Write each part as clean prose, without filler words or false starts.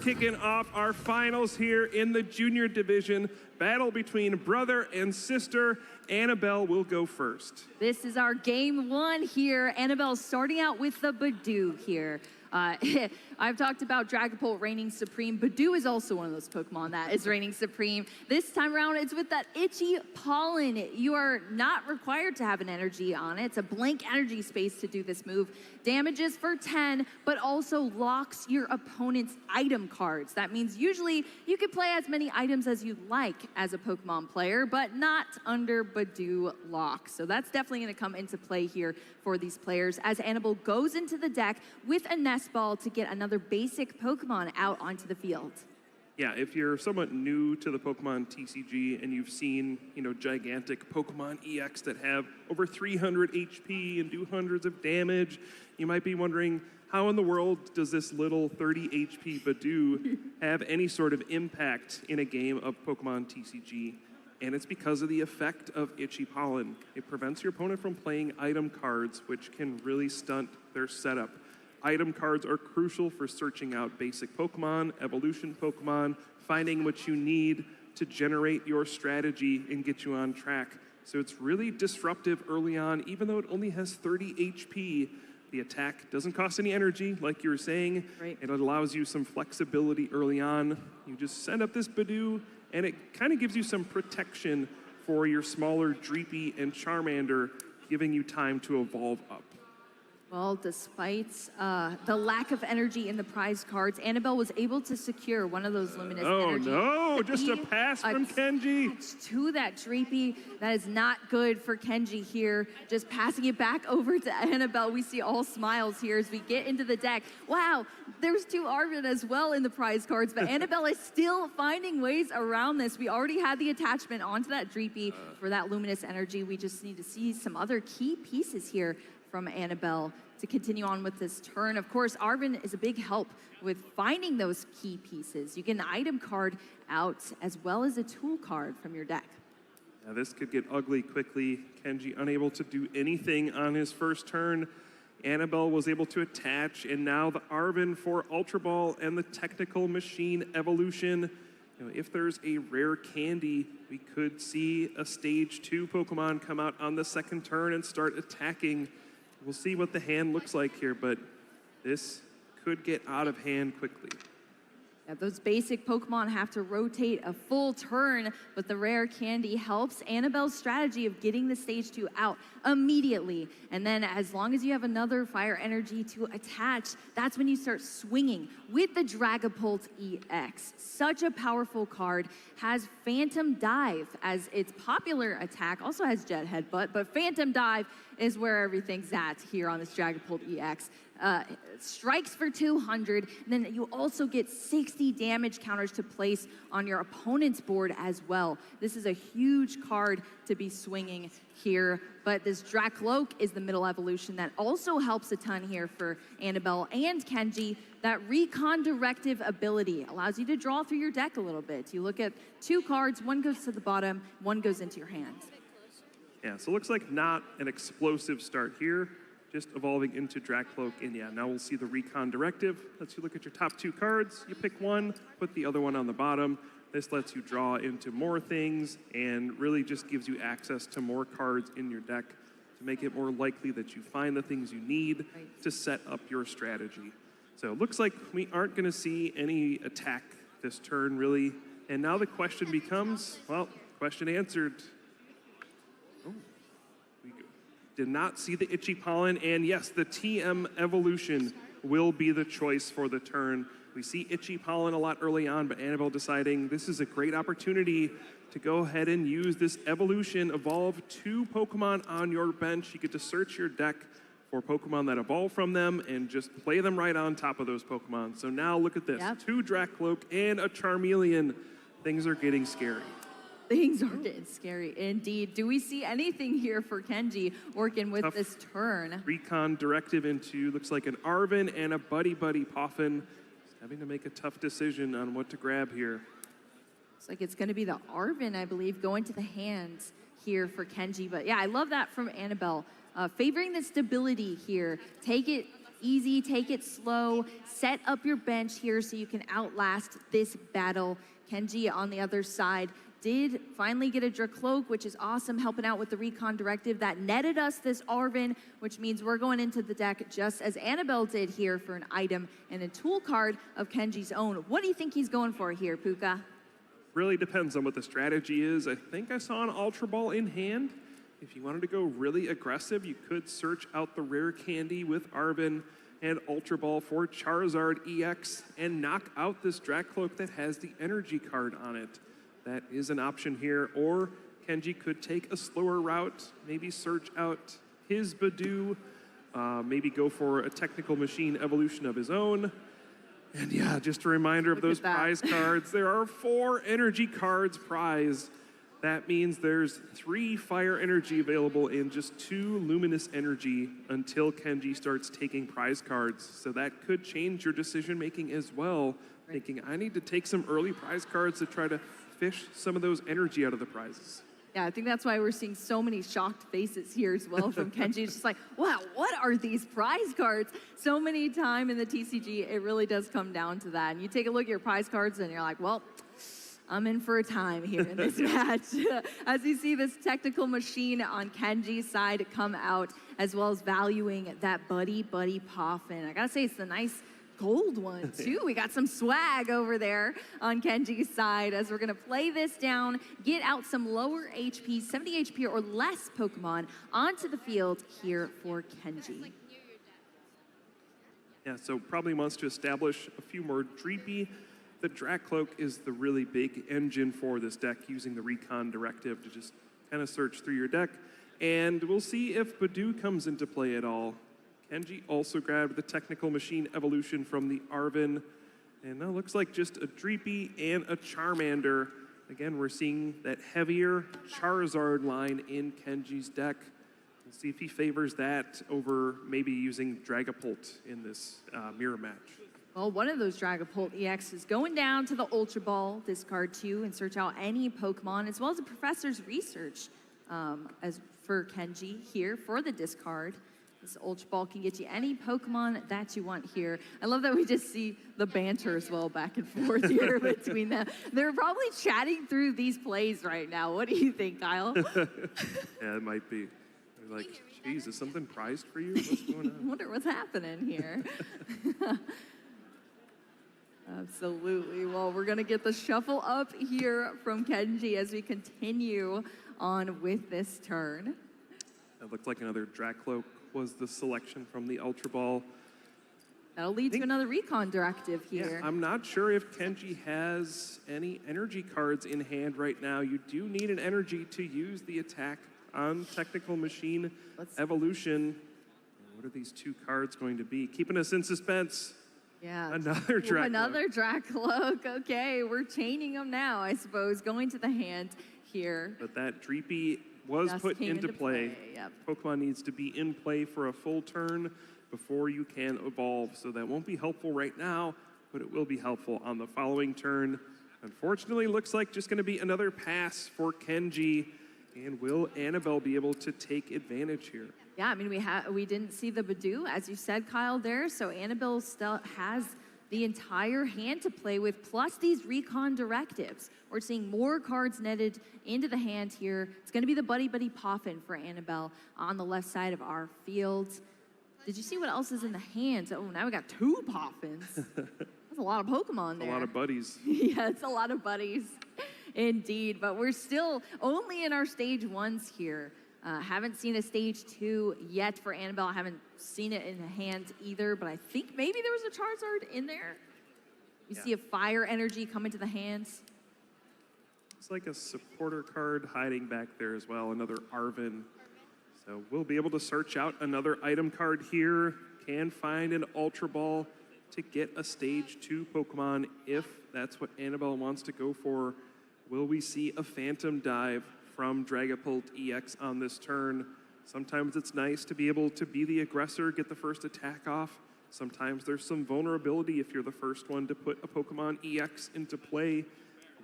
Kicking off our finals here in the junior division. Battle between brother and sister. Annabelle will go first. This is our game one here. Annabelle starting out with the Badoo here. I've talked about Dragapult reigning supreme. Badoo is also one of those Pokemon that is reigning supreme. This time around, it's with that itchy pollen. You are not required to have an energy on it. It's a blank energy space to do this move. Damages for 10, but also locks your opponent's item cards. That means usually you can play as many items as you like as a Pokemon player, but not under Badoo lock. So that's definitely going to come into play here for these players as Annabelle goes into the deck with a Nest Ball to get another basic Pokemon out onto the field. Yeah, if you're somewhat new to the Pokemon TCG and you've seen, gigantic Pokemon EX that have over 300 HP and do hundreds of damage, you might be wondering, how in the world does this little 30 HP Badoo have any sort of impact in a game of Pokemon TCG? And it's because of the effect of Itchy Pollen. It prevents your opponent from playing item cards, which can really stunt their setup. Item cards are crucial for searching out basic Pokemon, evolution Pokemon, finding what you need to generate your strategy and get you on track. So it's really disruptive early on, even though it only has 30 HP. The attack doesn't cost any energy, like you were saying, right. And it allows you some flexibility early on. You just send up this Badoo, and it kind of gives you some protection for your smaller Dreepy and Charmander, giving you time to evolve up. Well, despite the lack of energy in the prize cards, Annabelle was able to secure one of those luminous energy. Oh no, just a pass from Kenji. To that Dreepy. That is not good for Kenji here. Just passing it back over to Annabelle. We see all smiles here as we get into the deck. Wow, there's two Arvin as well in the prize cards, but Annabelle is still finding ways around this. We already had the attachment onto that Dreepy for that luminous energy. We just need to see some other key pieces here from Annabelle to continue on with this turn. Of course, Arvin is a big help with finding those key pieces. You get an item card out as well as a tool card from your deck. Now this could get ugly quickly. Kenji unable to do anything on his first turn. Annabelle was able to attach, and now the Arvin for Ultra Ball and the Technical Machine Evolution. If there's a rare candy, we could see a Stage 2 Pokemon come out on the second turn and start attacking. We'll see what the hand looks like here, but this could get out of hand quickly. Yeah, those basic Pokemon have to rotate a full turn, but the rare candy helps Annabelle's strategy of getting the Stage 2 out immediately. And then as long as you have another Fire Energy to attach, that's when you start swinging with the Dragapult EX. Such a powerful card, has Phantom Dive as its popular attack, also has Jet Headbutt, but Phantom Dive is where everything's at here on this Dragapult EX. Strikes for 200, and then you also get 60 damage counters to place on your opponent's board as well. This is a huge card to be swinging here, but this Dracloak is the middle evolution that also helps a ton here for Annabelle and Kenji. That Recon Directive ability allows you to draw through your deck a little bit. You look at two cards, one goes to the bottom, one goes into your hand. Yeah, so it looks like not an explosive start here. Just evolving into Dracloak, and yeah, now we'll see the Recon Directive. Lets you look at your top two cards, you pick one, put the other one on the bottom. This lets you draw into more things and really just gives you access to more cards in your deck to make it more likely that you find the things you need to set up your strategy. So it looks like we aren't gonna see any attack this turn really, and now the question becomes, well, question answered. Did not see the Itchy Pollen, and yes, the TM Evolution will be the choice for the turn. We see Itchy Pollen a lot early on, but Annabelle deciding this is a great opportunity to go ahead and use this evolution, evolve two Pokemon on your bench. You get to search your deck for Pokemon that evolve from them and just play them right on top of those Pokemon. So now look at this, two Dracloak and a Charmeleon. Things are getting scary. Things are getting scary indeed. Do we see anything here for Kenji working with this turn? Recon Directive into, looks like an Arvin and a Buddy Poffin. Having to make a tough decision on what to grab here. Looks like it's gonna be the Arvin, I believe, going to the hands here for Kenji. But yeah, I love that from Annabelle. Favoring the stability here. Take it easy, take it slow, set up your bench here so you can outlast this battle. Kenji on the other side did finally get a Dracloak, which is awesome, helping out with the recon directive. That netted us this Arven, which means we're going into the deck just as Annabelle did here for an item and a tool card of Kenji's own. What do you think he's going for here, Puka? Really depends on what the strategy is. I think I saw an Ultra Ball in hand. If you wanted to go really aggressive, you could search out the rare candy with Arven and Ultra Ball for Charizard EX and knock out this Dracloak that has the energy card on it. That is an option here. Or Kenji could take a slower route, maybe search out his Badoo, maybe go for a technical machine evolution of his own. And yeah, just a reminder of those prize cards. There are 4 energy cards prize. That means there's 3 fire energy available and just 2 luminous energy until Kenji starts taking prize cards. So that could change your decision making as well. Thinking, I need to take some early prize cards to try to fish some of those energy out of the prizes. Yeah, I think that's why we're seeing so many shocked faces here as well from Kenji. It's just like, wow, what are these prize cards? So many times in the TCG, it really does come down to that. And you take a look at your prize cards and you're like, well, I'm in for a time here in this match. As you see this technical machine on Kenji's side come out, as well as valuing that Buddy Poffin. I gotta say, it's the nice gold one too. We got some swag over there on Kenji's side as we're gonna play this down, get out some lower HP, 70 HP or less Pokemon onto the field here for Kenji. Yeah, so probably wants to establish a few more Dreepy. The Dracloak is the really big engine for this deck, using the recon directive to just kind of search through your deck. And we'll see if Badoo comes into play at all. Kenji also grabbed the technical machine evolution from the Arven. And now looks like just a Dreepy and a Charmander. Again, we're seeing that heavier Charizard line in Kenji's deck. We'll see if he favors that over maybe using Dragapult in this mirror match. Well, one of those Dragapult EX is going down to the Ultra Ball, discard 2, and search out any Pokemon, as well as the Professor's Research as for Kenji here for the discard. This Ultra Ball can get you any Pokemon that you want here. I love that we just see the banter as well back and forth here between them. They're probably chatting through these plays right now. What do you think, Kyle? Yeah, it might be. They're like, geez, is something prized for you? What's going on? I wonder what's happening here. Absolutely. Well, we're going to get the shuffle up here from Kenji as we continue on with this turn. It looked like another Dracloak was the selection from the Ultra Ball. That'll lead to another recon directive here. Yeah, I'm not sure if Kenji has any energy cards in hand right now. You do need an energy to use the attack on Technical Machine Evolution. What are these 2 cards going to be? Keeping us in suspense. Yeah. Another Dracloak. Another Dracloak. Okay, we're chaining them now, I suppose, going to the hand here. But that Dreepy was Just put into play. Yep. Pokemon needs to be in play for a full turn before you can evolve. So that won't be helpful right now, but it will be helpful on the following turn. Unfortunately, looks like just going to be another pass for Kenji. And will Annabelle be able to take advantage here? Yeah, I mean, we didn't see the Badoo, as you said, Kyle, there. So Annabelle still has the entire hand to play with, plus these recon directives. We're seeing more cards netted into the hand here. It's going to be the Buddy Poffin for Annabelle on the left side of our field. Did you see what else is in the hand? Oh, now we got 2 Poffins. That's a lot of Pokemon there. A lot of buddies. Yeah, it's a lot of buddies. Indeed, but we're still only in our stage 1s here. Haven't seen a stage 2 yet for Annabelle. I haven't seen it in the hand either, but I think maybe there was a Charizard in there. You see a fire energy come into the hands. Looks like a supporter card hiding back there as well, another Arven. So we'll be able to search out another item card here. Can find an Ultra Ball to get a stage 2 Pokemon if that's what Annabelle wants to go for. Will we see a Phantom Dive from Dragapult EX on this turn? Sometimes it's nice to be able to be the aggressor, get the first attack off. Sometimes there's some vulnerability if you're the first one to put a Pokemon EX into play. You're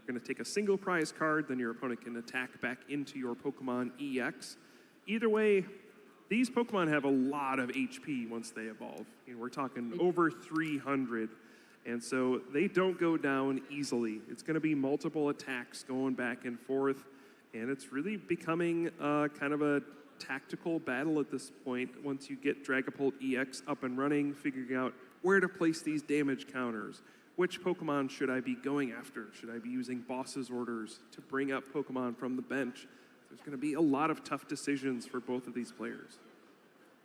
going to take a single prize card, then your opponent can attack back into your Pokemon EX. Either way, these Pokemon have a lot of HP once they evolve. We're talking over 300. And so they don't go down easily. It's going to be multiple attacks going back and forth. And it's really becoming kind of a tactical battle at this point once you get Dragapult EX up and running, figuring out where to place these damage counters. Which Pokemon should I be going after? Should I be using Boss's Orders to bring up Pokemon from the bench? There's going to be a lot of tough decisions for both of these players.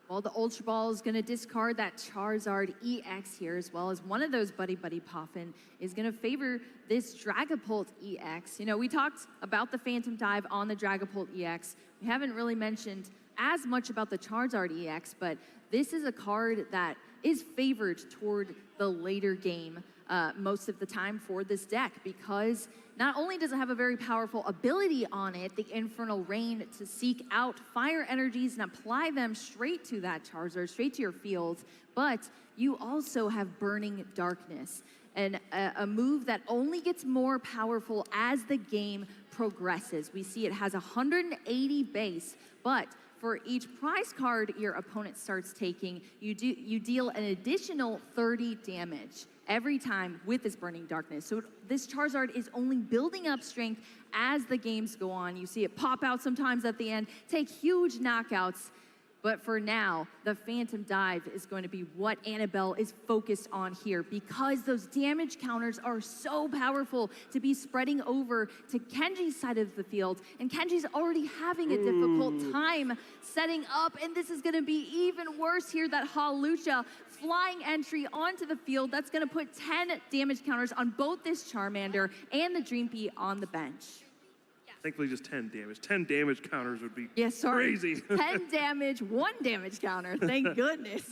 Well, the Ultra Ball is going to discard that Charizard EX here, as well as one of those Buddy Poffin is going to favor this Dragapult EX. We talked about the Phantom Dive on the Dragapult EX. We haven't really mentioned as much about the Charizard EX, but this is a card that is favored toward the later game most of the time for this deck, because not only does it have a very powerful ability on it, the Infernal Rain, to seek out fire energies and apply them straight to that Charizard, straight to your field, but you also have Burning Darkness, and a move that only gets more powerful as the game progresses. We see it has 180 base, but for each prize card your opponent starts taking, you deal an additional 30 damage every time with this Burning Darkness. So this Charizard is only building up strength as the games go on. You see it pop out sometimes at the end, take huge knockouts. But for now, the Phantom Dive is going to be what Annabelle is focused on here, because those damage counters are so powerful to be spreading over to Kenji's side of the field. And Kenji's already having a difficult time setting up, and this is going to be even worse here. That Hawlucha flying entry onto the field, that's going to put 10 damage counters on both this Charmander and the Dreampy on the bench. Thankfully, just 10 damage. 10 damage counters would be crazy. 10 damage, 1 damage counter. Thank goodness.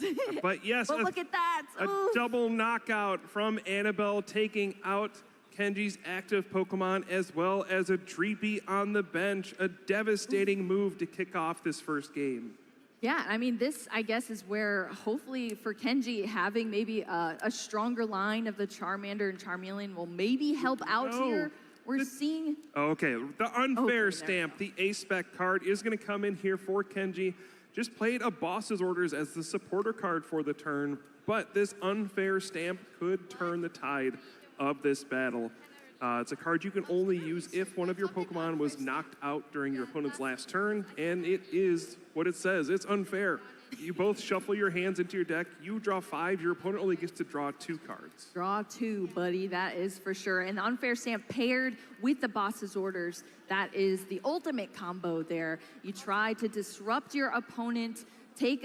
But yes, but look at that. A double knockout from Annabelle, taking out Kenji's active Pokemon as well as a Dreepy on the bench. A devastating move to kick off this first game. Yeah, I mean, this, I guess, is where hopefully for Kenji, having maybe a stronger line of the Charmander and Charmeleon will maybe help out here. We're seeing... Okay, the unfair stamp, the A-Spec card is going to come in here for Kenji. Just played a Boss's Orders as the supporter card for the turn, but this unfair stamp could turn the tide of this battle. It's a card you can only use if one of your Pokemon was knocked out during your opponent's last turn, and it is what it says. It's unfair. You both shuffle your hands into your deck. You draw 5. Your opponent only gets to draw 2 cards. Draw 2, buddy. That is for sure. And the unfair stamp paired with the Boss's Orders, that is the ultimate combo there. You try to disrupt your opponent, take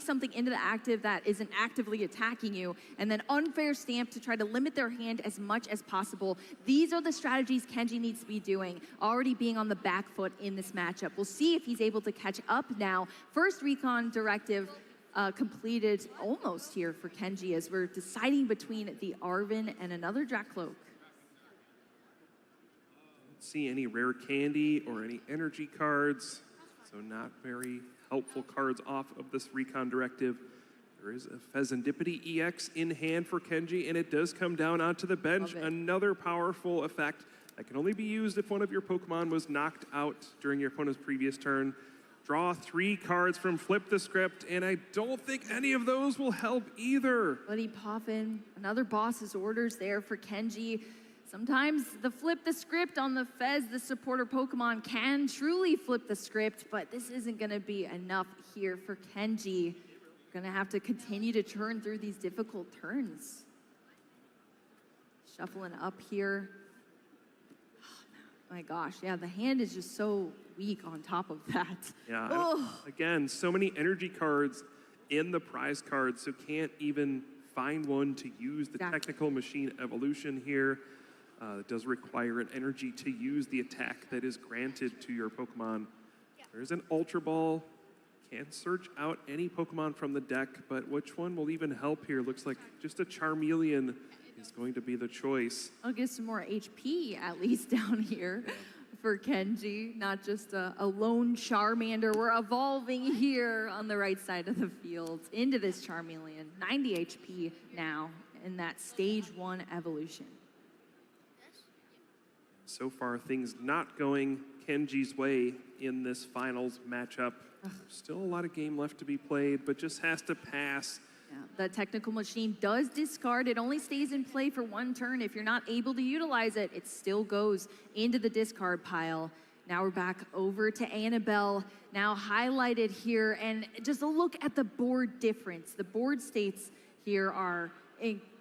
something into the active that isn't actively attacking you, and then unfair stamp to try to limit their hand as much as possible. These are the strategies Kenji needs to be doing, already being on the back foot in this matchup. We'll see if he's able to catch up now. First recon directive completed almost here for Kenji, as we're deciding between the Arven and another Drakloak. Don't see any rare candy or any energy cards, so not very helpful cards off of this recon directive. There is a Pheasantipity EX in hand for Kenji, and it does come down onto the bench. Another powerful effect that can only be used if one of your Pokemon was knocked out during your opponent's previous turn. Draw 3 cards from Flip the Script, and I don't think any of those will help either. Buddy Poffin, another Boss's Orders there for Kenji. Sometimes the Flip the Script on the Fez, the supporter Pokemon, can truly flip the script, but this isn't going to be enough here for Kenji. Going to have to continue to churn through these difficult turns. Shuffling up here. Oh my gosh, yeah, the hand is just so weak on top of that. Yeah, again, so many energy cards in the prize cards, so can't even find one to use the Technical Machine Evolution here. It does require an energy to use the attack that is granted to your Pokemon. There's an Ultra Ball. Can't search out any Pokemon from the deck, but which one will even help here? Looks like just a Charmeleon is going to be the choice. I'll get some more HP at least down here for Kenji, not just a lone Charmander. We're evolving here on the right side of the field into this Charmeleon. 90 HP now in that stage 1 evolution. So far, things not going Kenji's way in this finals matchup. Still a lot of game left to be played, but just has to pass. Yeah, the technical machine does discard. It only stays in play for one turn. If you're not able to utilize it, it still goes into the discard pile. Now we're back over to Annabelle, now highlighted here, and just a look at the board difference. The board states here are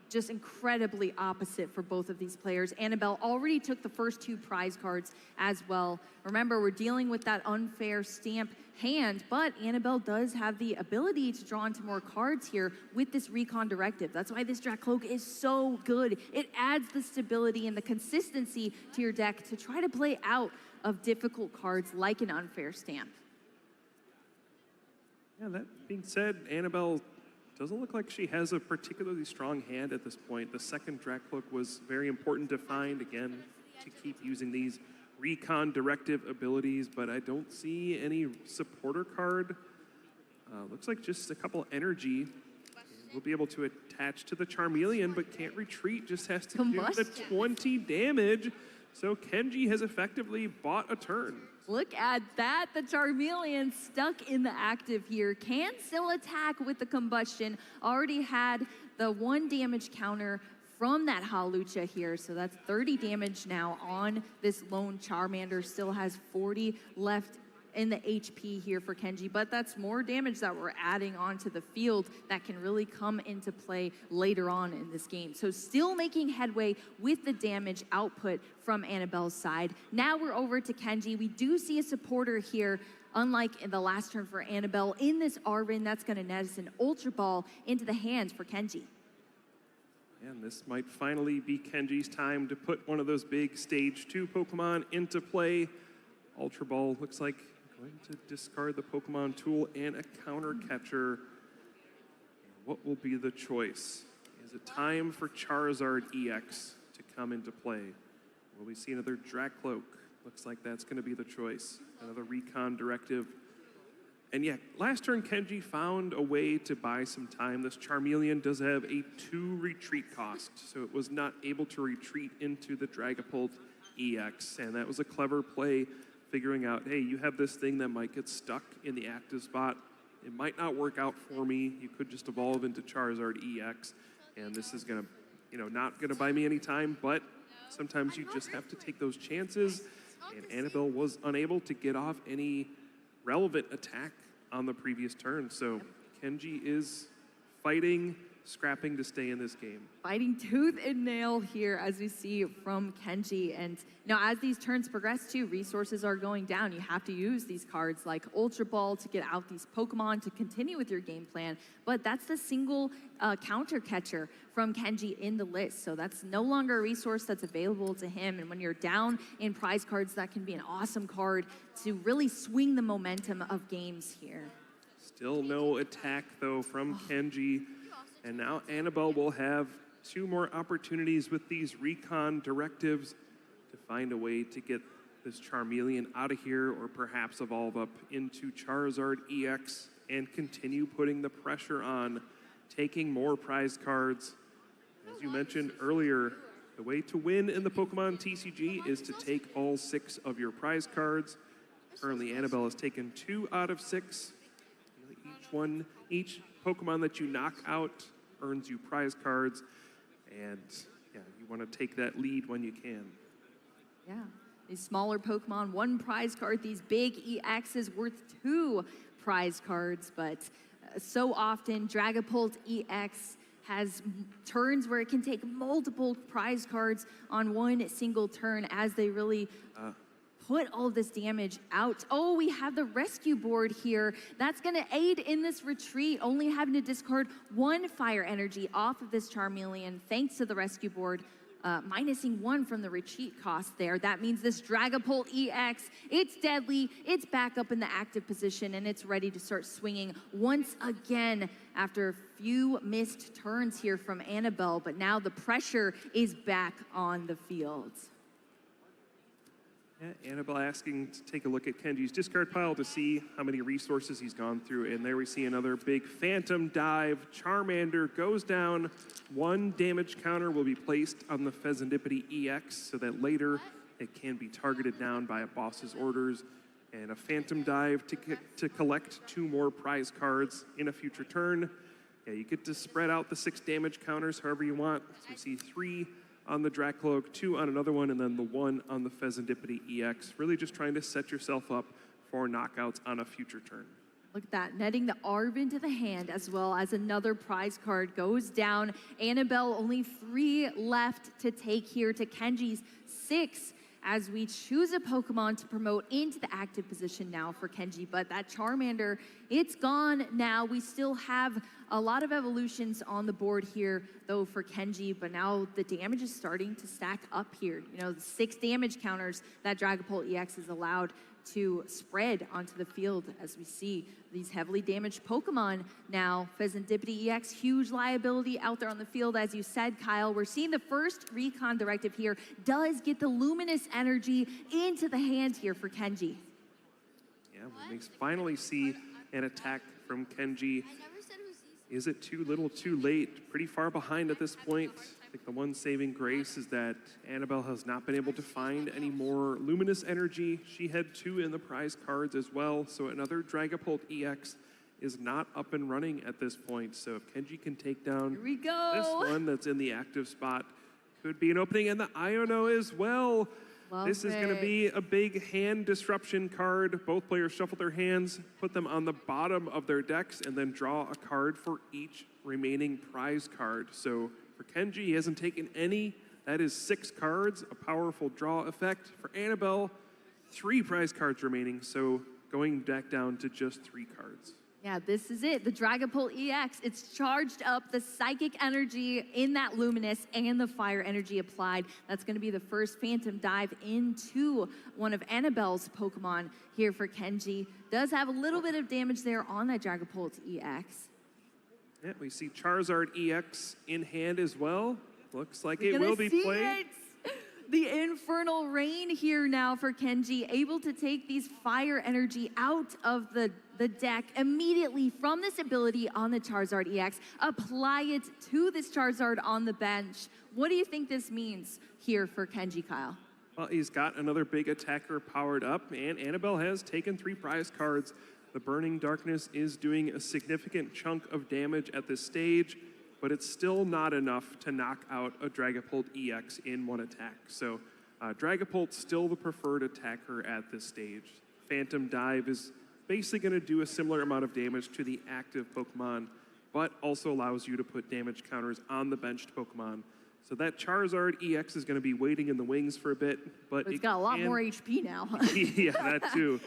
just incredibly opposite for both of these players. Annabelle already took the first 2 prize cards as well. Remember, we're dealing with that unfair stamp hand, but Annabelle does have the ability to draw into more cards here with this Recon Directive. That's why this Drac Cloak is so good. It adds the stability and the consistency to your deck to try to play out of difficult cards like an unfair stamp. Yeah, that being said, Annabelle doesn't look like she has a particularly strong hand at this point. The second Drac Cloak was very important to find, again, to keep using these Recon Directive abilities, but I don't see any supporter card. Looks like just a couple energy. We'll be able to attach to the Charmeleon, but can't retreat, just has to do the 20 damage. So Kenji has effectively bought a turn. Look at that, the Charmeleon stuck in the active here, can still attack with the combustion, already had the 1 damage counter from that Hawlucha here, so that's 30 damage now on this lone Charmander, still has 40 left in the HP here for Kenji, but that's more damage that we're adding onto the field that can really come into play later on in this game. So still making headway with the damage output from Annabelle's side. Now we're over to Kenji. We do see a supporter here, unlike in the last turn for Annabelle, in this Arvin that's going to net us an Ultra Ball into the hands for Kenji. And this might finally be Kenji's time to put one of those big Stage 2 Pokemon into play. Ultra Ball looks like going to discard the Pokemon tool and a counter catcher. What will be the choice? Is it time for Charizard EX to come into play? Will we see another Drac Cloak? Looks like that's going to be the choice. Another Recon Directive. And yeah, last turn Kenji found a way to buy some time. This Charmeleon does have a 2 retreat cost, so it was not able to retreat into the Dragapult EX, and that was a clever play, figuring out, hey, you have this thing that might get stuck in the active spot. It might not work out for me. You could just evolve into Charizard EX, and this is gonna, not gonna buy me any time, but sometimes you just have to take those chances, and Annabelle was unable to get off any relevant attack on the previous turn. So Kenji is fighting, scrapping to stay in this game. Fighting tooth and nail here as we see from Kenji. And as these turns progress too, resources are going down. You have to use these cards like Ultra Ball to get out these Pokemon to continue with your game plan. But that's the single counter catcher from Kenji in the list. So that's no longer a resource that's available to him. And when you're down in prize cards, that can be an awesome card to really swing the momentum of games here. Still no attack though from Kenji. And now Annabelle will have 2 more opportunities with these Recon Directives to find a way to get this Charmeleon out of here, or perhaps evolve up into Charizard EX and continue putting the pressure on, taking more prize cards. As you mentioned earlier, the way to win in the Pokemon TCG is to take all 6 of your prize cards. Currently, Annabelle has taken 2 out of 6. Each Pokemon that you knock out earns you prize cards, and yeah, you want to take that lead when you can. Yeah, these smaller Pokemon, 1 prize card, these big EXs worth 2 prize cards, but so often Dragapult EX has turns where it can take multiple prize cards on 1 single turn as they really put all of this damage out. Oh, we have the rescue board here. That's going to aid in this retreat, only having to discard 1 fire energy off of this Charmeleon thanks to the rescue board, minusing 1 from the retreat cost there. That means this Dragapult EX, it's deadly, it's back up in the active position, and it's ready to start swinging once again after a few missed turns here from Annabelle, but now the pressure is back on the field. Yeah, Annabelle asking to take a look at Kenji's discard pile to see how many resources he's gone through. And there we see another big Phantom Dive. Charmander goes down. 1 damage counter will be placed on the Pheasantipity EX so that later It can be targeted down by a boss's orders, and a Phantom Dive to collect 2 more prize cards in a future turn. Yeah, you get to spread out the 6 damage counters however you want. So we see 3 on the Dracloak, 2 on another one, and then the 1 on the Pheasantipity EX. Really just trying to set yourself up for knockouts on a future turn. Look at that, netting the Arv into the hand as well as another prize card goes down. Annabelle, only 3 left to take here to Kenji's 6 as we choose a Pokemon to promote into the active position now for Kenji. But that Charmander, it's gone now. We still have a lot of evolutions on the board here, though, for Kenji, but now the damage is starting to stack up here. You know, the 6 damage counters that Dragapult EX is allowed to spread onto the field as we see these heavily damaged Pokemon now. Pheasantipity EX, huge liability out there on the field. As you said, Kyle, we're seeing the first recon directive here does get the luminous energy into the hand here for Kenji. Yeah, we finally see an attack from Kenji. Is it too little, too late? Pretty far behind at this point. I think the one saving grace is that Annabelle has not been able to find any more luminous energy. She had 2 in the prize cards as well, so another Dragapult EX is not up and running at this point. So if Kenji can take down Here we go. this one that's in the active spot, could be an opening, and the Iono as well. This is going to be a big hand disruption card. Both players shuffle their hands, put them on the bottom of their decks, and then draw a card for each remaining prize card. So for Kenji, he hasn't taken any. That is 6 cards, a powerful draw effect. For Annabelle, 3 prize cards remaining, so going back down to just 3 cards. Yeah, this is it. The Dragapult EX, it's charged up the psychic energy in that luminous and the fire energy applied. That's going to be the first Phantom Dive into one of Annabelle's Pokemon here for Kenji. Does have a little bit of damage there on that Dragapult EX. Yeah, we see Charizard EX in hand as well. Looks like it will be played. The Infernal Rain here now for Kenji, able to take these fire energy out of the deck immediately from this ability on the Charizard EX, apply it to this Charizard on the bench. What do you think this means here for Kenji, Kyle? Well, he's got another big attacker powered up, and Annabelle has taken 3 prize cards. The Burning Darkness is doing a significant chunk of damage at this stage, but it's still not enough to knock out a Dragapult EX in one attack. So Dragapult's still the preferred attacker at this stage. Phantom Dive is basically going to do a similar amount of damage to the active Pokemon, but also allows you to put damage counters on the benched Pokemon. So that Charizard EX is going to be waiting in the wings for a bit, but it's got a lot more HP now. Yeah, that too.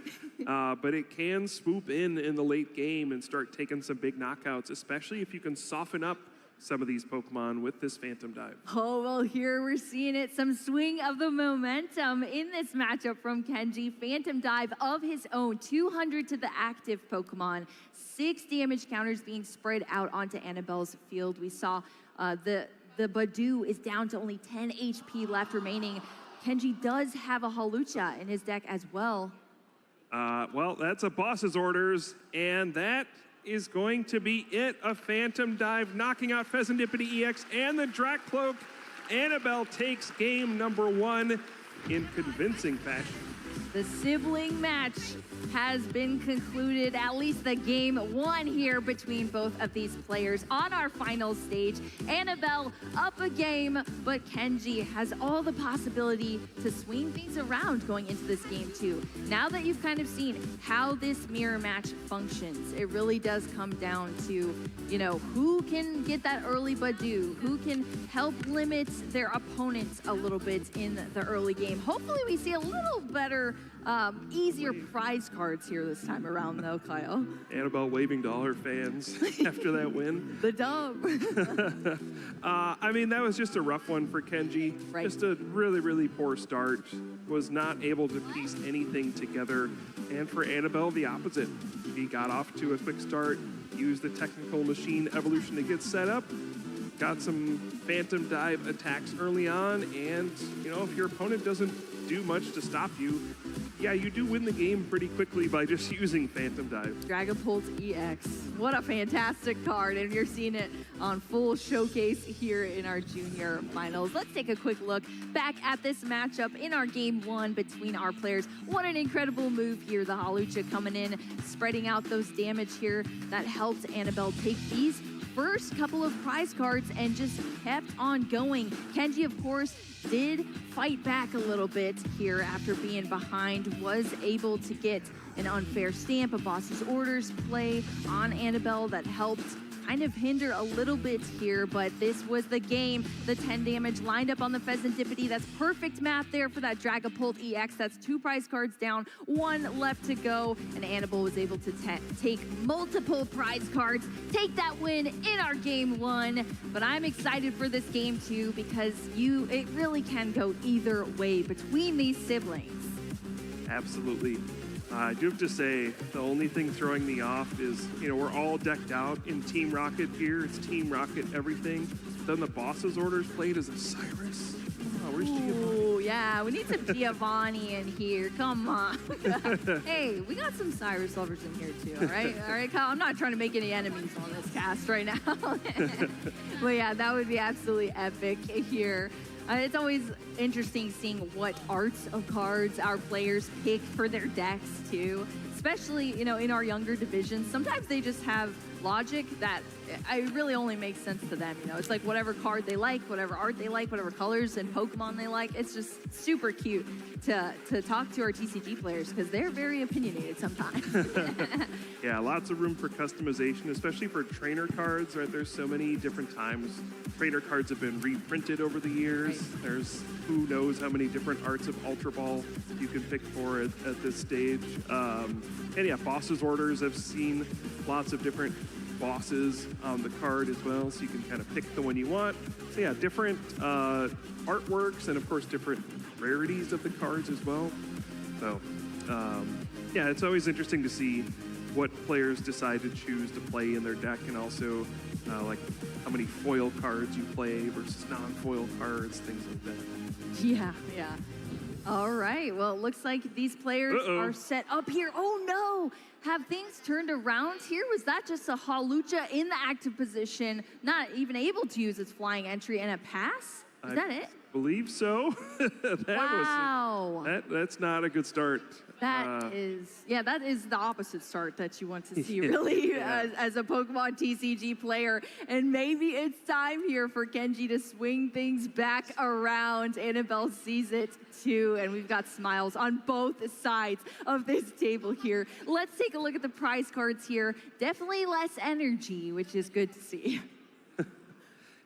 But it can swoop in the late game and start taking some big knockouts, especially if you can soften up some of these Pokemon with this Phantom Dive. Oh, well, here we're seeing it. Some swing of the momentum in this matchup from Kenji. Phantom Dive of his own, 200 to the active Pokemon. 6 damage counters being spread out onto Annabelle's field. We saw the Badoo is down to only 10 HP left remaining. Kenji does have a Hawlucha in his deck as well. Well, that's a boss's orders, and that is going to be it. A Phantom Dive knocking out Pheasantipity EX and the Dracloak. Annabelle takes game number 1 in convincing fashion. The sibling match has been concluded, at least the game 1 here between both of these players on our final stage. Annabelle up a game, but Kenji has all the possibility to swing things around going into this game 2. Now that you've kind of seen how this mirror match functions, it really does come down to, you know, who can get that early Badoo, who can help limit their opponents a little bit in the early game. Hopefully we see a little better, easier prize cards here this time around, though, Kyle. Annabelle waving to all her fans after that win. The dub. I mean, that was just a rough one for Kenji. Right. Just a really, really poor start. Was not able to piece anything together. And for Annabelle, the opposite. He got off to a quick start, used the technical machine evolution to get set up, got some Phantom Dive attacks early on, and, you know, if your opponent doesn't do much to stop you, yeah, you do win the game pretty quickly by just using Phantom Dive. Dragapult EX. What a fantastic card, and you're seeing it on full showcase here in our junior finals. Let's take a quick look back at this matchup in our game one between our players. What an incredible move here. The Hawlucha coming in, spreading out those damage here that helped Annabelle take these first couple of prize cards and just kept on going. Kenji, of course, did fight back a little bit here after being behind, was able to get an unfair stamp, a boss's orders play on Annabelle that helped kind of hinder a little bit here, but this was the game. The 10 damage lined up on the Pheasantipity. That's perfect math there for that Dragapult EX. That's 2 prize cards down, 1 left to go, and Annabelle was able to take multiple prize cards, take that win in our game one. But I'm excited for this game too, because it really can go either way between these siblings. Absolutely. I do have to say, the only thing throwing me off is, you know, we're all decked out in Team Rocket gear. It's Team Rocket everything. Then the boss's orders played as a Cyrus. Oh, where's Giovanni? Oh, yeah, we need some Giovanni in here. Come on. Hey, we got some Cyrus lovers in here too, all right? All right, Kyle, I'm not trying to make any enemies on this cast right now. But yeah, that would be absolutely epic here. It's always interesting seeing what arts of cards our players pick for their decks too, especially, you know, in our younger divisions. Sometimes they just have logic that it really only makes sense to them. You know, it's like whatever card they like, whatever art they like, whatever colors and Pokemon they like. It's just super cute to talk to our TCG players because they're very opinionated sometimes. Yeah, lots of room for customization, especially for trainer cards, right? There's so many different times trainer cards have been reprinted over the years. Right. There's who knows how many different arts of Ultra Ball you can pick for at this stage. And yeah, boss's orders, I've seen lots of different bosses on the card as well, so you can kind of pick the one you want. So yeah, different artworks and of course different rarities of the cards as well. So yeah, it's always interesting to see what players decide to choose to play in their deck, and also like how many foil cards you play versus non-foil cards, things like that. Yeah, yeah. All right, well, it looks like these players are set up here. Oh no! Have things turned around here? Was that just a Hawlucha in the active position, not even able to use its flying entry and a pass? Is that it? Believe so. Wow. That's not a good start. That is the opposite start that you want to see, really, as a Pokemon TCG player. And maybe it's time here for Kenji to swing things back around. Annabelle sees it too, and we've got smiles on both sides of this table here. Let's take a look at the prize cards here. Definitely less energy, which is good to see.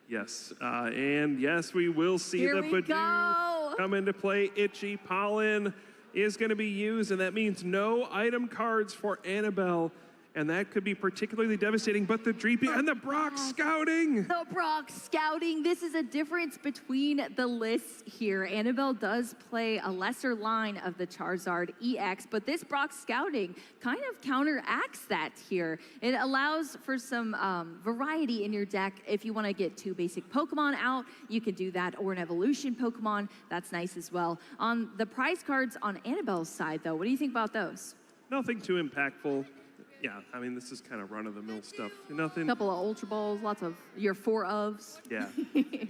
Yes, and yes, we will see the Badoo come into play. Itchy Pollen is going to be used, and that means no item cards for Annabelle, and that could be particularly devastating. But the Dreepy and the Brock Scouting! The Brock Scouting! This is a difference between the lists here. Annabelle does play a lesser line of the Charizard EX, but this Brock Scouting kind of counteracts that here. It allows for some variety in your deck. If you want to get 2 basic Pokemon out, you can do that, or an evolution Pokemon. That's nice as well. On the prize cards on Annabelle's side, though, what do you think about those? Nothing too impactful. Yeah, I mean, this is kind of run-of-the-mill stuff. Nothing. A couple of Ultra Balls, lots of your 4 ofs. Yeah,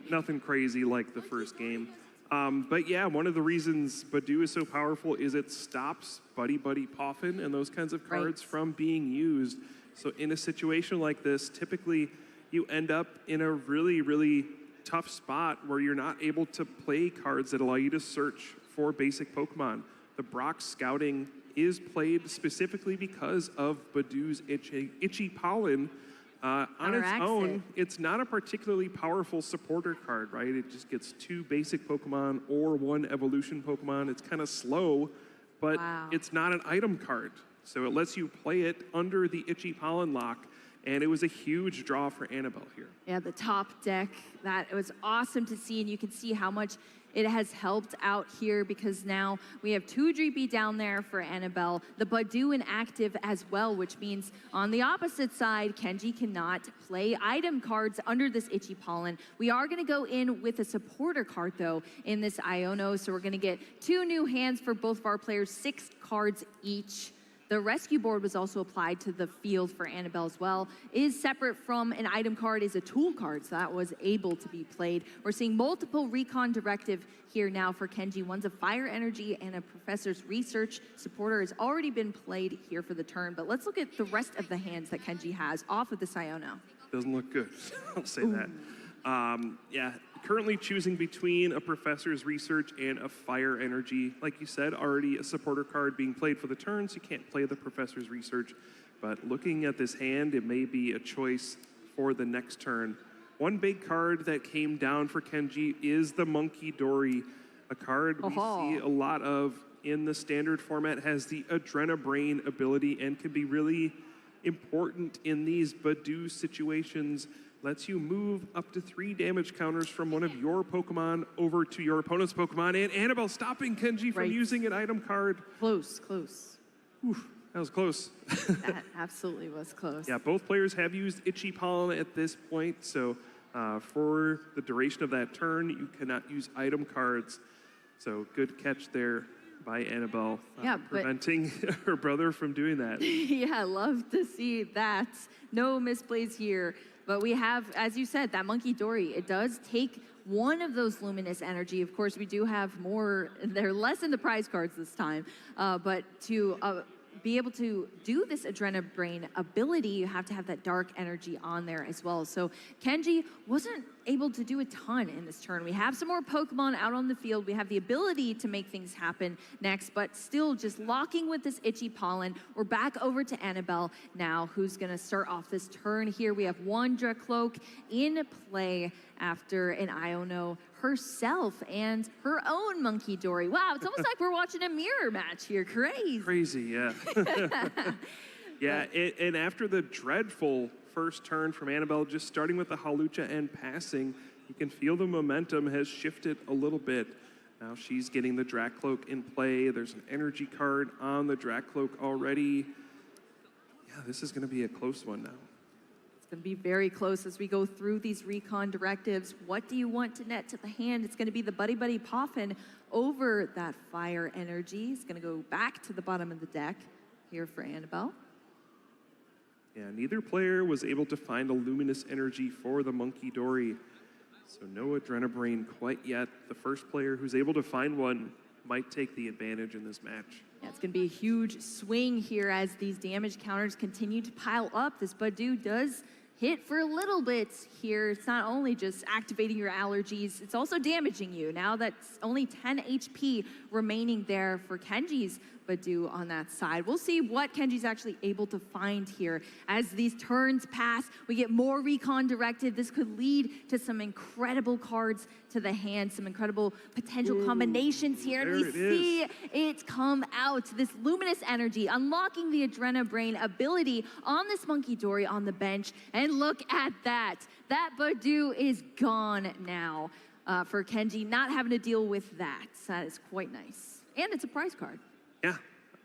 nothing crazy like the first game. But yeah, one of the reasons Badoo is so powerful is it stops Buddy Buddy Poffin and those kinds of cards from being used. So in a situation like this, typically you end up in a really, really tough spot where you're not able to play cards that allow you to search for basic Pokemon. The Brock Scouting is played specifically because of Badoo's Itchy Pollen. On its own, it's not a particularly powerful supporter card, right? It just gets 2 basic Pokemon or 1 evolution Pokemon. It's kind of slow, but it's not an item card. So it lets you play it under the Itchy Pollen lock, and it was a huge draw for Annabelle here. Yeah, the top deck, that was awesome to see, and you can see how much it has helped out here because now we have 2 GP down there for Annabelle, the Badoo inactive as well, which means on the opposite side, Kenji cannot play item cards under this Itchy Pollen. We are going to go in with a supporter card, though, in this Iono, so we're going to get 2 new hands for both of our players, 6 cards each. The rescue board was also applied to the field for Annabelle as well. Is separate from an item card, is a tool card, so that was able to be played. We're seeing multiple recon directive here now for Kenji. One's a fire energy and a professor's research. Supporter has already been played here for the turn, but let's look at the rest of the hands that Kenji has off of this Iono. Doesn't look good, I'll say that. Yeah, currently choosing between a professor's research and a fire energy. Like you said, already a supporter card being played for the turn, so you can't play the professor's research. But looking at this hand, it may be a choice for the next turn. One big card that came down for Kenji is the Monkey Dory, a card we see a lot of in the standard format, has the Adrenabrain ability and can be really important in these Badoo situations. Lets you move up to 3 damage counters from one of your Pokemon over to your opponent's Pokemon. And Annabelle stopping Kenji from using an item card. Close, close. Oof, that was close. That absolutely was close. Yeah, both players have used Itchy Pollen at this point, so for the duration of that turn, you cannot use item cards. So good catch there by Annabelle, preventing her brother from doing that. Yeah, love to see that. No misplays here. But we have, as you said, that Monkey Dory. It does take one of those luminous energy. Of course, we do have more. They're less in the prize cards this time. But to be able to do this Adrenabrain ability, you have to have that dark energy on there as well. So Kenji wasn't able to do a ton in this turn. We have some more Pokemon out on the field. We have the ability to make things happen next, but still just locking with this Itchy Pollen. We're back over to Annabelle now, who's gonna start off this turn here. We have one Dracloak in play after an Iono herself and her own Monkey Dory. Wow, it's almost like we're watching a mirror match here. Crazy. Crazy, yeah. Yeah, and after the dreadful first turn from Annabelle, just starting with the Hawlucha and passing, you can feel the momentum has shifted a little bit. Now she's getting the Dracloak in play. There's an energy card on the Dracloak already. Yeah, this is going to be a close one now. It's going to be very close as we go through these recon directives. What do you want to net to the hand? It's going to be the Buddy Buddy Poffin over that fire energy. It's going to go back to the bottom of the deck here for Annabelle. Yeah, neither player was able to find a luminous energy for the Monkey Dory. So no Adrenabrain quite yet. The first player who's able to find one might take the advantage in this match. Yeah, it's going to be a huge swing here as these damage counters continue to pile up. This Badoo does hit for a little bit here. It's not only just activating your allergies, it's also damaging you. Now that's only 10 HP remaining there for Kenji's Badoo on that side. We'll see what Kenji's actually able to find here. As these turns pass, we get more recon directed. This could lead to some incredible cards to the hand, some incredible potential combinations here. And we see it come out, this luminous energy, unlocking the Adrenabrain ability on this Monkey Dory on the bench. And look at that. That Badoo is gone now for Kenji, not having to deal with that. That is quite nice. And it's a prize card. Yeah,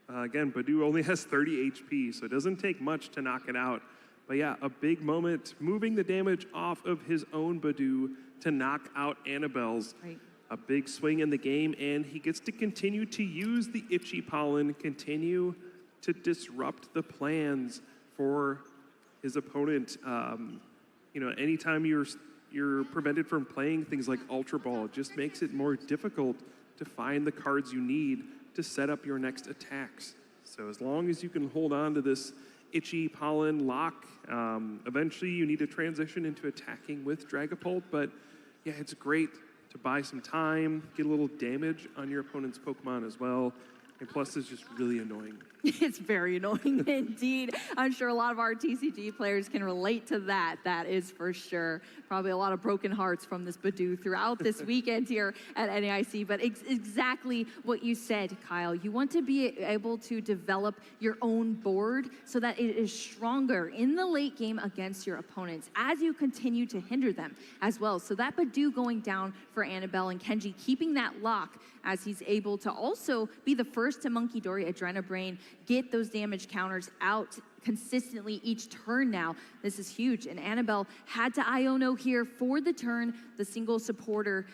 again, Badoo only has 30 HP, so it doesn't take much to knock it out. But yeah, a big moment, moving the damage off of his own Badoo to knock out Annabelle's. Right. A big swing in the game, and he gets to continue to use the Itchy Pollen, continue to disrupt the plans for his opponent. You know, anytime you're prevented from playing things like Ultra Ball, it just makes it more difficult to find the cards you need to set up your next attacks. So as long as you can hold on to this Itchy Pollen lock, eventually you need to transition into attacking with Dragapult, but yeah, it's great to buy some time, get a little damage on your opponent's Pokemon as well. And plus, it's just really annoying. It's very annoying indeed. I'm sure a lot of our TCG players can relate to that. That is for sure. Probably a lot of broken hearts from this Badoo throughout this weekend here at NAIC. But exactly what you said, Kyle. You want to be able to develop your own board so that it is stronger in the late game against your opponents as you continue to hinder them as well. So that Badoo going down for Annabelle and Kenji, keeping that lock as he's able to also be the first to Monkey Dory Adrenabrain, get those damage counters out consistently each turn now. This is huge. And Annabelle had to Iono here for the turn, the single supporter,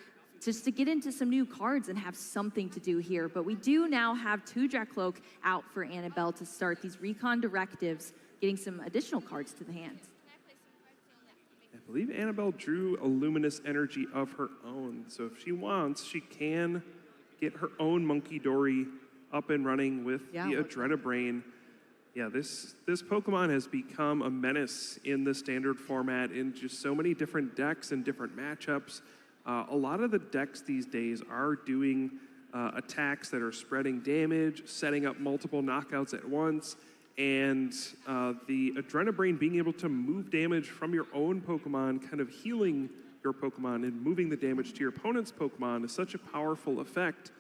just to get into some new cards and have something to do here. But we do now have 2 Drakloak out for Annabelle to start these recon directives, getting some additional cards to the hand. I believe Annabelle drew a luminous energy of her own. So if she wants, she can get her own Monkey Dory up and running with the Adrenabrain. Yeah, this Pokemon has become a menace in the standard format in just so many different decks and different matchups. A lot of the decks these days are doing attacks that are spreading damage, setting up multiple knockouts at once, and the Adrenabrain being able to move damage from your own Pokemon, kind of healing your Pokemon and moving the damage to your opponent's Pokemon is such a powerful effect.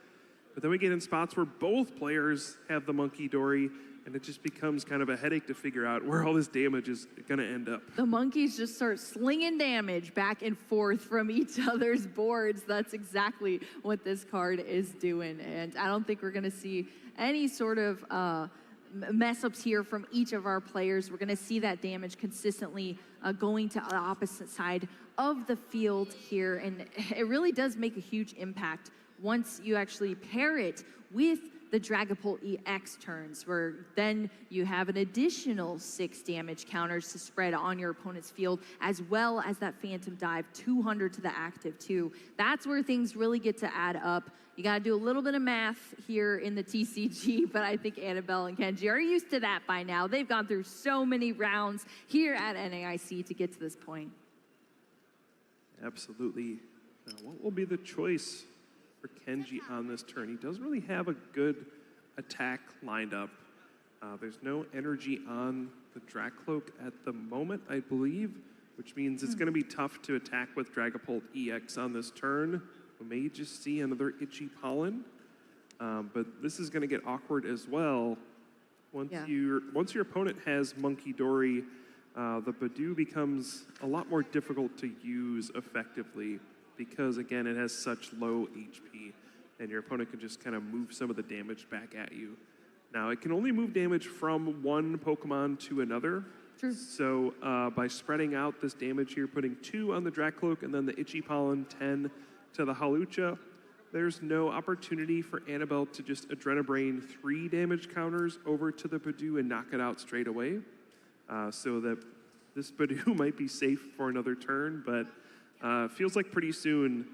But then we get in spots where both players have the Monkey Dory, and it just becomes kind of a headache to figure out where all this damage is going to end up. The monkeys just start slinging damage back and forth from each other's boards. That's exactly what this card is doing. And I don't think we're going to see any sort of mess-ups here from each of our players. We're going to see that damage consistently going to the opposite side of the field here. And it really does make a huge impact once you actually pair it with the Dragapult EX turns, where then you have an additional 6 damage counters to spread on your opponent's field, as well as that Phantom Dive, 200 to the active too. That's where things really get to add up. You got to do a little bit of math here in the TCG, but I think Annabelle and Kenji are used to that by now. They've gone through so many rounds here at NAIC to get to this point. Absolutely. Now, what will be the choice for Kenji on this turn? He doesn't really have a good attack lined up. There's no energy on the Drakloak at the moment, I believe, which means it's going to be tough to attack with Dragapult EX on this turn. We may just see another Itchy Pollen, but this is going to get awkward as well. Once your opponent has Monkey Dory, the Badoo becomes a lot more difficult to use effectively because, again, it has such low HP, and your opponent can just kind of move some of the damage back at you. Now, it can only move damage from one Pokemon to another. True. So by spreading out this damage here, putting 2 on the Drakloak and then the Itchy Pollen, 10 to the Hawlucha, there's no opportunity for Annabelle to just Adrenabrain 3 damage counters over to the Badoo and knock it out straight away. So that this Badoo might be safe for another turn, but feels like pretty soon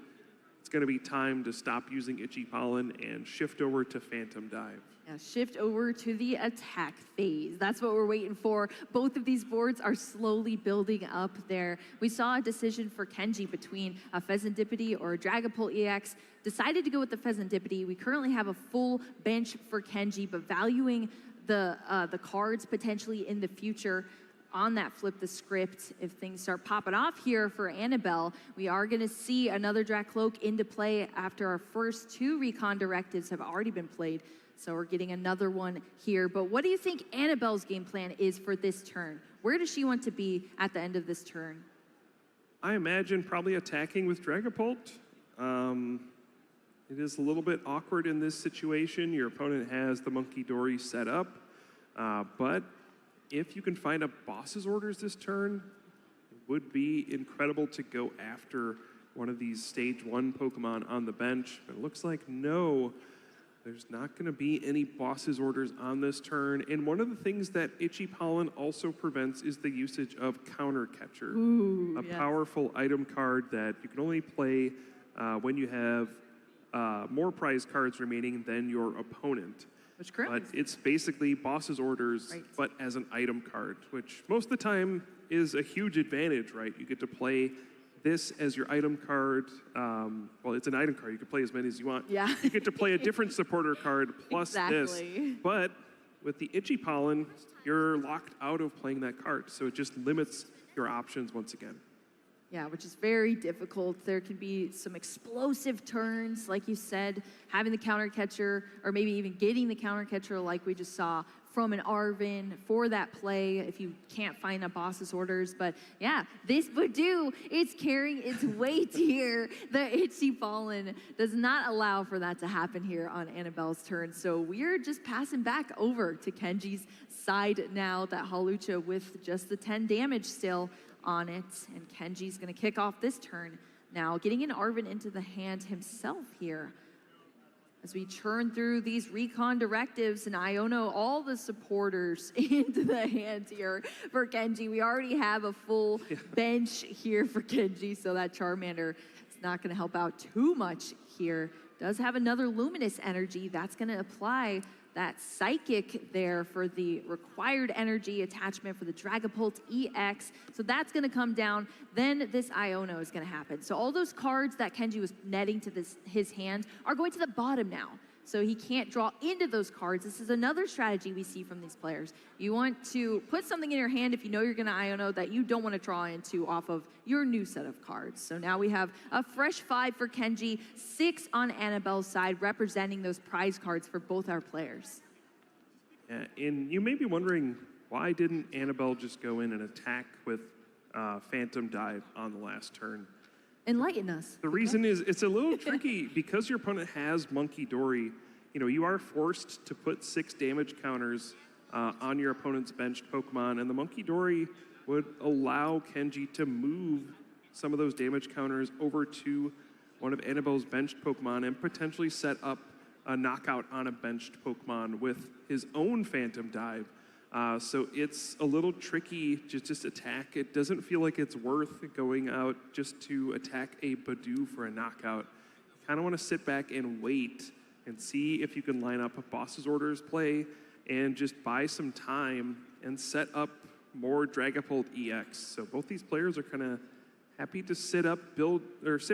it's going to be time to stop using Itchy Pollen and shift over to Phantom Dive. Yeah, shift over to the attack phase. That's what we're waiting for. Both of these boards are slowly building up there. We saw a decision for Kenji between a Pheasantipity or a Dragapult EX. Decided to go with the Pheasantipity. We currently have a full bench for Kenji, but valuing the cards potentially in the future. On that flip the script, if things start popping off here for Annabelle, we are going to see another Drakloak into play after our first 2 recon directives have already been played. So we're getting another one here. But what do you think Annabelle's game plan is for this turn? Where does she want to be at the end of this turn? I imagine probably attacking with Dragapult. It is a little bit awkward in this situation. Your opponent has the Monkey Dory set up, but if you can find a boss's orders this turn, it would be incredible to go after one of these stage 1 Pokemon on the bench. But it looks like no, there's not going to be any boss's orders on this turn. And one of the things that Itchy Pollen also prevents is the usage of Counter Catcher, a powerful item card that you can only play when you have more prize cards remaining than your opponent. But it's basically boss's orders, but as an item card, which most of the time is a huge advantage, right? You get to play this as your item card. Well, it's an item card. You can play as many as you want. Yeah. You get to play a different supporter card plus this. Exactly. But with the Itchy Pollen, you're locked out of playing that card. So it just limits your options once again. Yeah, which is very difficult. There can be some explosive turns, like you said, having the counter catcher, or maybe even getting the counter catcher like we just saw from an Arvin for that play if you can't find a boss's orders. But yeah, this Badoo is carrying its weight here. The Itchy Pollen does not allow for that to happen here on Annabelle's turn. So we're just passing back over to Kenji's side now, that Hawlucha with just the 10 damage still on it. And Kenji's gonna kick off this turn now, getting an Arvin into the hand himself here. As we churn through these recon directives and Iono, all the supporters into the hands here for Kenji. We already have a full bench here for Kenji, so that Charmander is not gonna help out too much here. Does have another Luminous Energy. That's gonna apply that Psychic there for the required energy attachment for the Dragapult EX. So that's gonna come down. Then this Iono is gonna happen. So all those cards that Kenji was netting to his hand are going to the bottom now. So he can't draw into those cards. This is another strategy we see from these players. You want to put something in your hand if you know you're gonna Iono that you don't wanna draw into off of your new set of cards. So now we have a fresh 5 for Kenji, 6 on Annabelle's side, representing those prize cards for both our players. Yeah, and you may be wondering, why didn't Annabelle just go in and attack with Phantom Dive on the last turn? Enlighten us. The reason is it's a little tricky because your opponent has Monkey Dory. You know, you are forced to put 6 damage counters on your opponent's benched Pokemon, and the Monkey Dory would allow Kenji to move some of those damage counters over to one of Annabelle's benched Pokemon and potentially set up a knockout on a benched Pokemon with his own Phantom Dive. So it's a little tricky to just attack. It doesn't feel like it's worth going out just to attack a Badoo for a knockout. You kind of want to sit back and wait and see if you can line up a boss's orders play and just buy some time and set up more Dragapult EX. So both these players are kind of happy to sit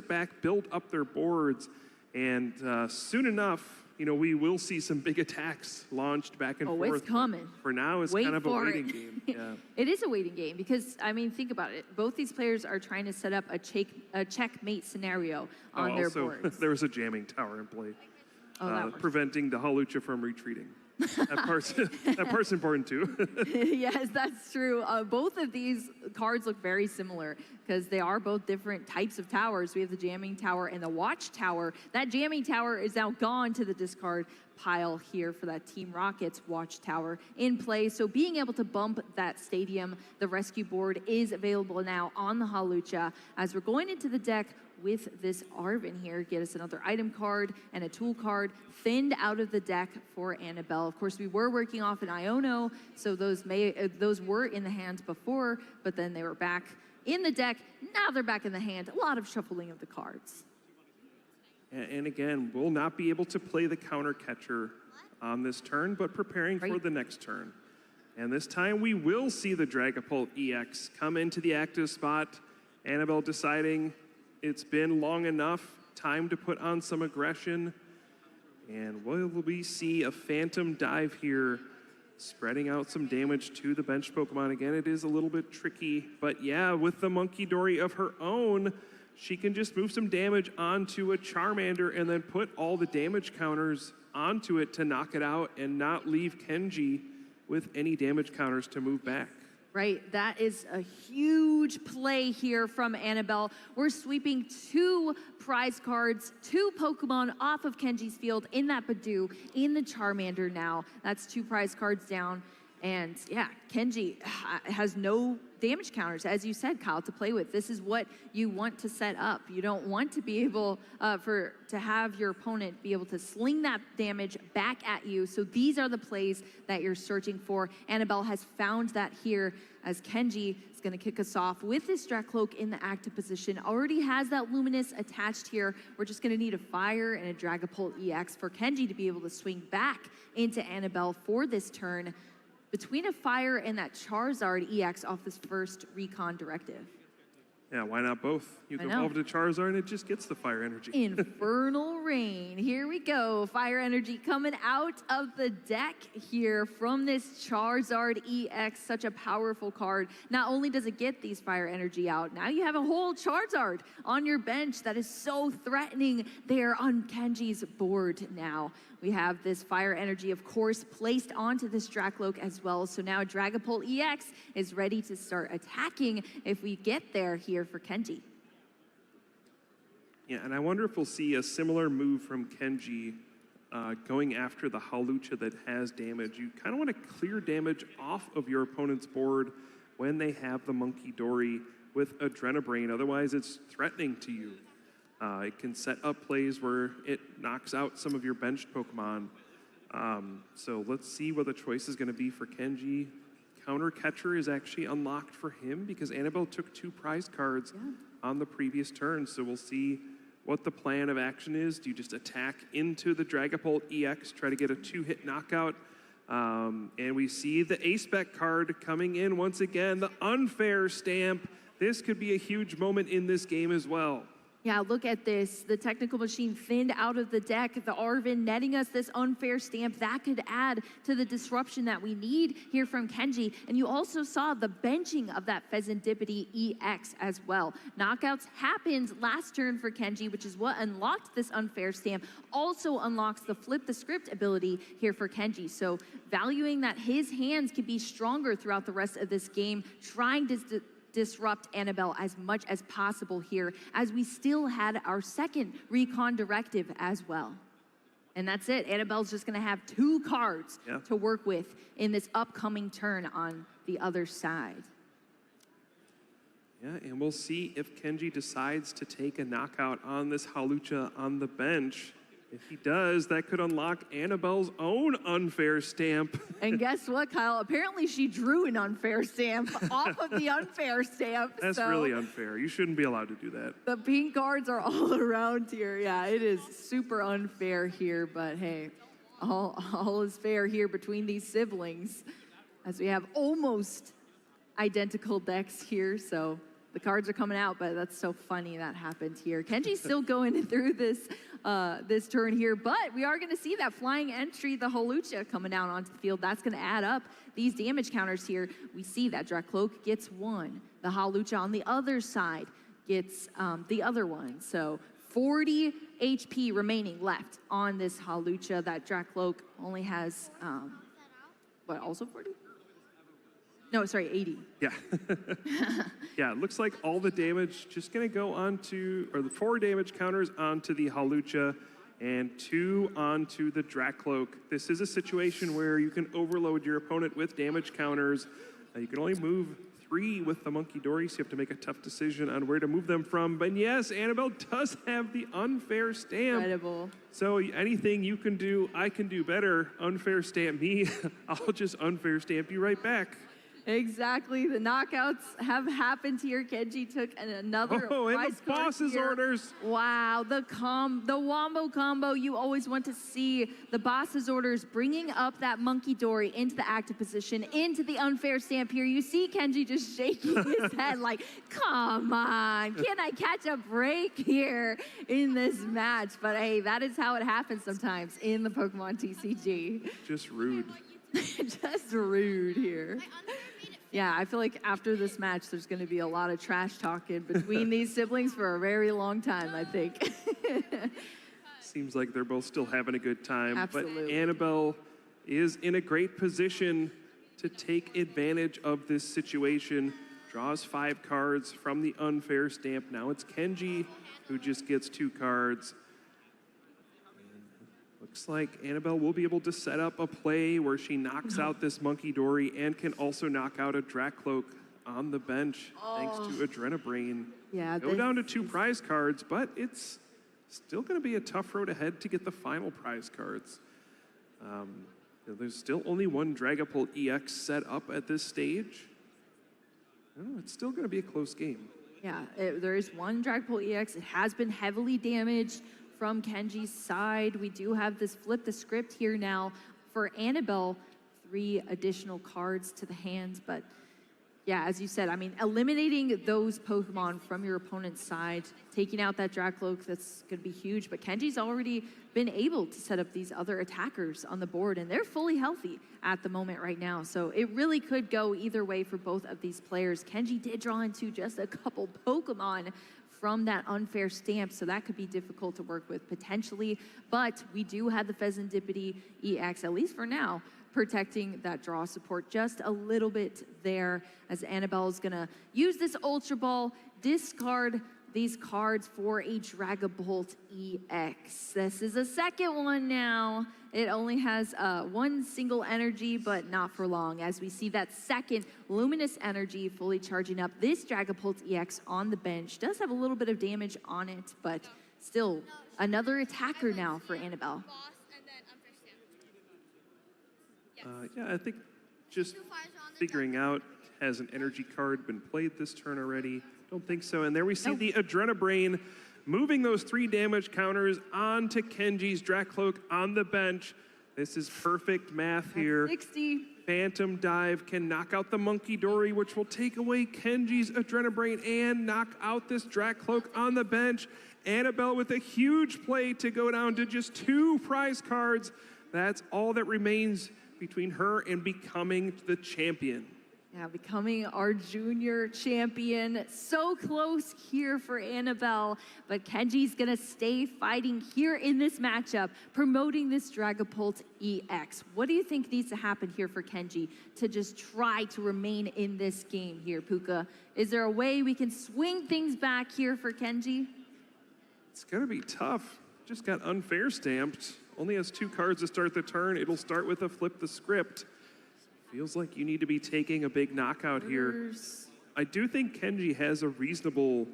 back, build up their boards, and soon enough, you know, we will see some big attacks launched back and forth. Oh, it's coming. For now, it's kind of a waiting game. Yeah. It is a waiting game because, I mean, think about it. Both these players are trying to set up a checkmate scenario on their boards. There was a jamming tower in play, preventing the Hawlucha from retreating. That part's important too. Yes, that's true. Both of these cards look very similar because they are both different types of towers. We have the Jamming Tower and the Watch Tower. That Jamming Tower is now gone to the discard pile here for that Team Rocket's Watch Tower in play. So being able to bump that stadium, the rescue board is available now on the Hawlucha. As we're going into the deck with this Arvin here, get us another item card and a tool card thinned out of the deck for Annabelle. Of course, we were working off an Iono, so those were in the hand before, but then they were back in the deck. Now they're back in the hand. A lot of shuffling of the cards. And again, we'll not be able to play the counter catcher on this turn, but preparing for the next turn. And this time we will see the Dragapult EX come into the active spot. Annabelle deciding it's been long enough, time to put on some aggression. And will we see a Phantom Dive here, spreading out some damage to the bench Pokemon? Again, it is a little bit tricky, but yeah, with the Monkey Dory of her own, she can just move some damage onto a Charmander and then put all the damage counters onto it to knock it out and not leave Kenji with any damage counters to move back. Right, that is a huge play here from Annabelle. We're sweeping 2 prize cards, 2 Pokemon off of Kenji's field in that Badoo, in the Charmander now. That's 2 prize cards down. And yeah, Kenji has no damage counters, as you said, Kyle, to play with. This is what you want to set up. You don't want to be able to have your opponent be able to sling that damage back at you. So these are the plays that you're searching for. Annabelle has found that here as Kenji is going to kick us off with this Dracloak in the active position. Already has that Luminous attached here. We're just going to need a Fire and a Dragapult EX for Kenji to be able to swing back into Annabelle for this turn. Between a Fire and that Charizard EX off this first recon directive. Yeah, why not both? You can I know. evolve to Charizard and it just gets the fire energy. Infernal Rain. Here we go. Fire energy coming out of the deck here from this Charizard EX. Such a powerful card. Not only does it get these fire energy out, now you have a whole Charizard on your bench that is so threatening there on Kenji's board now. We have this fire energy, of course, placed onto this Dracloak as well. So now Dragapult EX is ready to start attacking if we get there here for Kenji. Yeah, and I wonder if we'll see a similar move from Kenji going after the Hawlucha that has damage. You kind of want to clear damage off of your opponent's board when they have the Monkey Dory with Adrenabrain. Otherwise, it's threatening to you. It can set up plays where it knocks out some of your benched Pokemon. So let's see what the choice is going to be for Kenji. Counter Catcher is actually unlocked for him because Annabelle took 2 prize cards on the previous turn. So we'll see what the plan of action is. Do you just attack into the Dragapult EX, try to get a 2-hit knockout? And we see the A-Spec card coming in once again, the Unfair Stamp. This could be a huge moment in this game as well. Yeah, look at this. The Technical Machine thinned out of the deck. The Arven netting us this Unfair Stamp. That could add to the disruption that we need here from Kenji. And you also saw the benching of that Pheasantipity EX as well. Knockouts happened last turn for Kenji, which is what unlocked this Unfair Stamp. Also unlocks the Flip the Script ability here for Kenji. So valuing that his hands can be stronger throughout the rest of this game, trying to disrupt Annabelle as much as possible here, as we still had our second recon directive as well. And that's it. Annabelle's just going to have 2 cards to work with in this upcoming turn on the other side. Yeah, and we'll see if Kenji decides to take a knockout on this Hawlucha on the bench. If he does, that could unlock Annabelle's own Unfair Stamp. And guess what, Kyle? Apparently she drew an Unfair Stamp off of the Unfair Stamp. That's really unfair. You shouldn't be allowed to do that. The pink cards are all around here. Yeah, it is super unfair here, but hey, all is fair here between these siblings, as we have almost identical decks here, so the cards are coming out, but that's so funny that happened here. Kenji's still going through this this turn here, but we are going to see that flying entry, the Hawlucha, coming down onto the field. That's going to add up these damage counters here. We see that Dracloak gets 1. The Hawlucha on the other side gets the other one. So 40 HP remaining left on this Hawlucha. That Dracloak only has, what, also 40? No, sorry, 80. Yeah. Yeah, it looks like all the damage just going to go onto, or the 4 damage counters onto the Hawlucha and 2 onto the Dracloak. This is a situation where you can overload your opponent with damage counters. You can only move 3 with the Monkey Dory, so you have to make a tough decision on where to move them from. But yes, Annabelle does have the Unfair Stamp. Incredible. So anything you can do, I can do better. Unfair Stamp me, I'll just Unfair Stamp you right back. Exactly. The knockouts have happened here. Kenji took another and the boss's orders. Wow, the wombo combo you always want to see. The boss's orders bringing up that Monkey Dory into the active position, into the Unfair Stamp here. You see Kenji just shaking his head like, come on, can I catch a break here in this match? But hey, that is how it happens sometimes in the Pokemon TCG. Just rude. Just rude here. Yeah, I feel like after this match, there's going to be a lot of trash talking between these siblings for a very long time, I think. Seems like they're both still having a good time. Absolutely. But Annabelle is in a great position to take advantage of this situation. Draws 5 cards from the Unfair Stamp. Now it's Kenji who just gets 2 cards. Looks like Annabelle will be able to set up a play where she knocks out this Monkey Dory and can also knock out a Dracloak on the bench thanks to Adrenabrain. Yeah, go down to 2 prize cards, but it's still going to be a tough road ahead to get the final prize cards. There's still only 1 Dragapult EX set up at this stage. It's still going to be a close game. Yeah, there is 1 Dragapult EX. It has been heavily damaged from Kenji's side. We do have this Flip the Script here now for Annabelle. 3 additional cards to the hands, but Yeah, as you said, I mean, eliminating those Pokemon from your opponent's side, taking out that Dracloak, that's going to be huge. But Kenji's already been able to set up these other attackers on the board, and they're fully healthy at the moment right now. So it really could go either way for both of these players. Kenji did draw into just a couple Pokemon from that unfair stamp, so that could be difficult to work with potentially. But we do have the Pheasantipity EX, at least for now, protecting that draw support just a little bit there, as Annabelle is gonna use this Ultra Ball, discard these cards for a Dragabolt EX. This is a second one now. It only has one single energy, but not for long, as we see that second Luminous Energy fully charging up. This Dragapult EX on the bench does have a little bit of damage on it, but still another attacker now for Annabelle. Yeah, I think just figuring out, has an energy card been played this turn already? Don't think so. And there we see the Adrenabrain moving those 3 damage counters onto Kenji's Dracloak on the bench. This is perfect math here. 60. Phantom Dive can knock out the Monkey Dory, which will take away Kenji's Adrenabrain and knock out this Dracloak on the bench. Annabelle with a huge play to go down to just 2 prize cards. That's all that remains between her and becoming the champion. Yeah, becoming our junior champion. So close here for Annabelle, but Kenji's gonna stay fighting here in this matchup, promoting this Dragapult EX. What do you think needs to happen here for Kenji to just try to remain in this game here, Puka? Is there a way we can swing things back here for Kenji? It's gonna be tough. Just got unfair stamped. Only has 2 cards to start the turn. It'll start with a flip the script. Feels like you need to be taking a big knockout here. I do think Kenji has a reasonable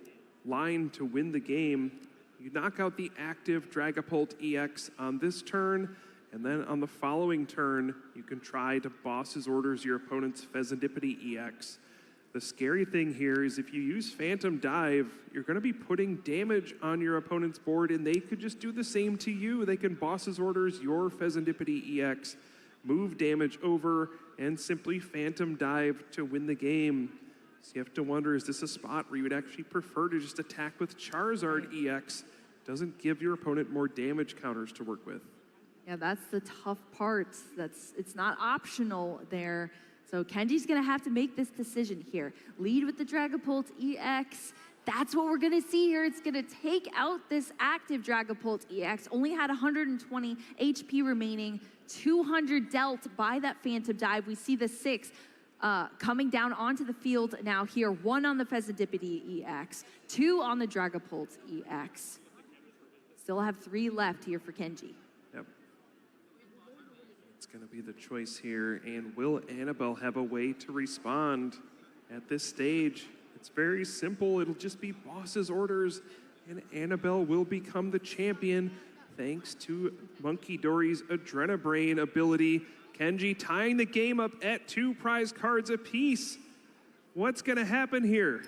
line to win the game. You knock out the active Dragapult EX on this turn, and then on the following turn, you can try to boss's orders your opponent's Pheasantipity EX. The scary thing here is if you use Phantom Dive, you're going to be putting damage on your opponent's board, and they could just do the same to you. They can boss's orders your Pheasantipity EX, move damage over, and simply Phantom Dive to win the game. So you have to wonder, is this a spot where you would actually prefer to just attack with Charizard EX? Doesn't give your opponent more damage counters to work with. Yeah, that's the tough part. It's not optional there. So Kenji's gonna have to make this decision here. Lead with the Dragapult EX. That's what we're gonna see here. It's gonna take out this active Dragapult EX. Only had 120 HP remaining, 200 dealt by that Phantom Dive. We see the 6 coming down onto the field now here. 1 on the Pheasantipity EX, 2 on the Dragapult EX. Still have 3 left here for Kenji. Yep. It's going to be the choice here. And will Annabelle have a way to respond at this stage? It's very simple. It'll just be boss's orders, and Annabelle will become the champion thanks to Monkey Dory's Adrenabrain ability. Kenji tying the game up at 2 prize cards apiece. What's going to happen here?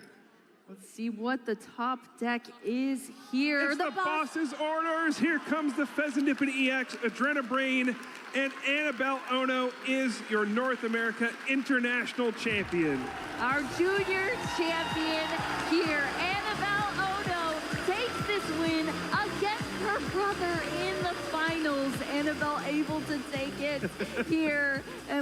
Let's see what the top deck is here. It's the boss's orders. Here comes the Pheasantipity EX, Adrenabrain, and Annabelle Oono is your North America International Champion. Our junior champion here, Annabelle Oono, takes this win against her brother in the finals. Annabelle able to take it here.